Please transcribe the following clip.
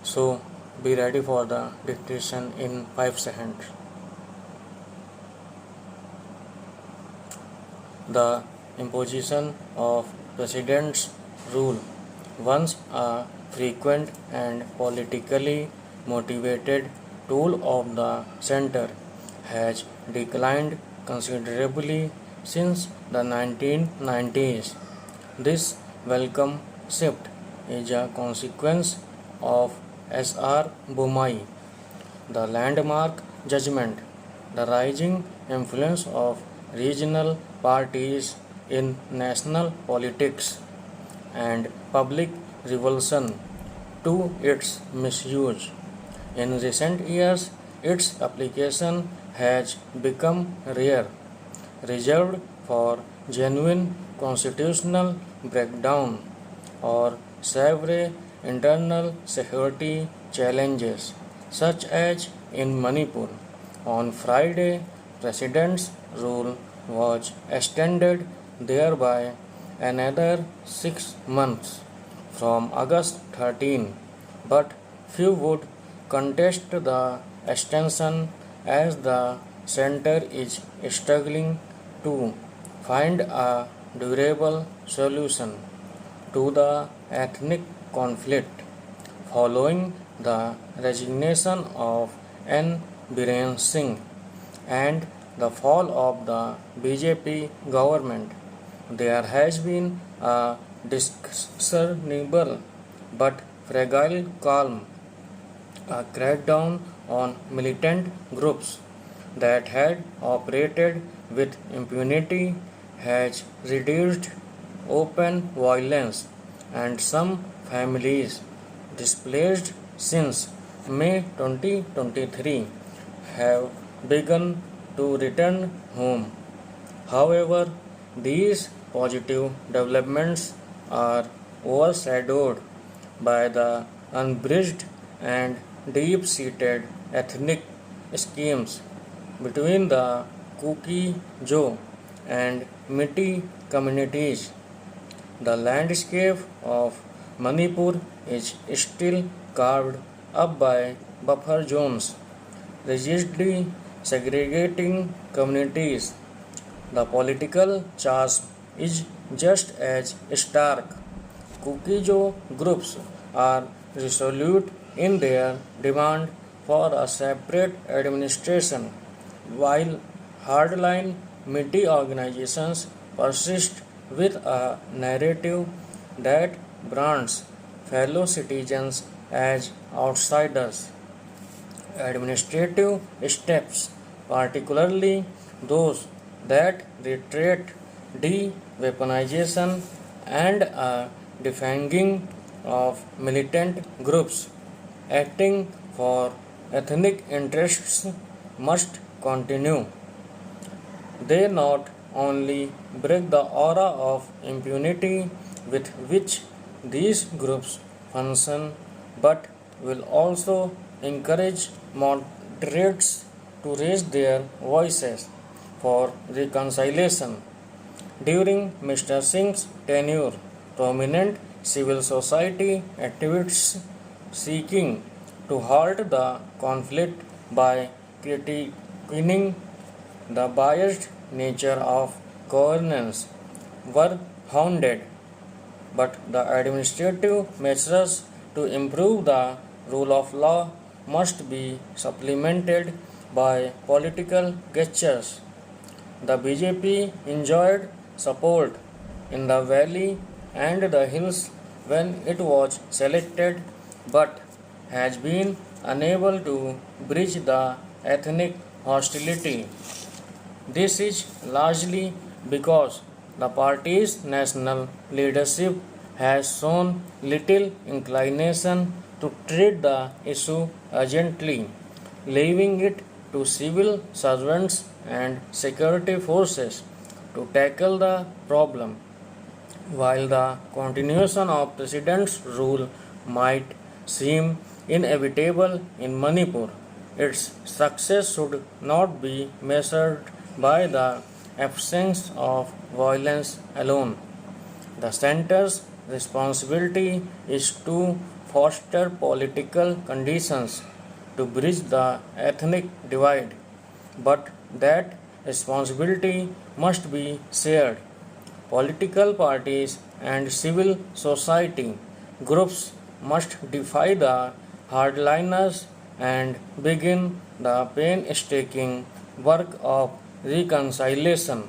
So be ready for the dictation in 5 seconds. The imposition of president's rule, once a frequent and politically motivated tool of the center, has declined considerably since the 1990s. This welcome shift is a consequence of S.R. Boumai, the landmark judgment, the rising influence of regional parties in national politics, and public revulsion to its misuse. In recent years, its application has become rare, reserved for genuine constitutional breakdown or severe internal security challenges, such as in Manipur. On Friday, President's rule was extended thereby another 6 months from August 13, but few would contest the extension as the center is struggling to find a durable solution to the ethnic conflict following the resignation of N. Biren Singh and the fall of the BJP government. There has been a discernible but fragile calm, a crackdown on militant groups that had operated with impunity has reduced open violence, and some families displaced since May 2023 have begun to return home. However, these positive developments are overshadowed by the unbridged and deep-seated ethnic schemes between the Kuki-Jo and Meitei communities. The landscape of Manipur is still carved up by buffer zones, rigidly segregating communities. The political chasm is just as stark. Kuki-Jo groups are resolute in their demand for a separate administration, while hardline Meitei organizations persist with a narrative that brands fellow citizens as outsiders. Administrative steps, particularly those that restrict de-weaponization and a defanging of militant groups acting for ethnic interests, must continue. They not only break the aura of impunity with which these groups function, but will also encourage moderates to raise their voices for reconciliation. During Mr. Singh's tenure, prominent civil society activists seeking to halt the conflict by critiquing the biased nature of governance were hounded, but the administrative measures to improve the rule of law must be supplemented by political gestures. The BJP enjoyed support in the valley and the hills when it was selected, but has been unable to bridge the ethnic hostility. This is largely because the party's national leadership has shown little inclination to treat the issue urgently, leaving it to civil servants and security forces to tackle the problem. While the continuation of President's rule might seem inevitable in Manipur, its success should not be measured by the absence of violence alone. The center's responsibility is to foster political conditions to bridge the ethnic divide, but that responsibility must be shared. Political parties and civil society groups must defy the hardliners and begin the painstaking work of reconciliation.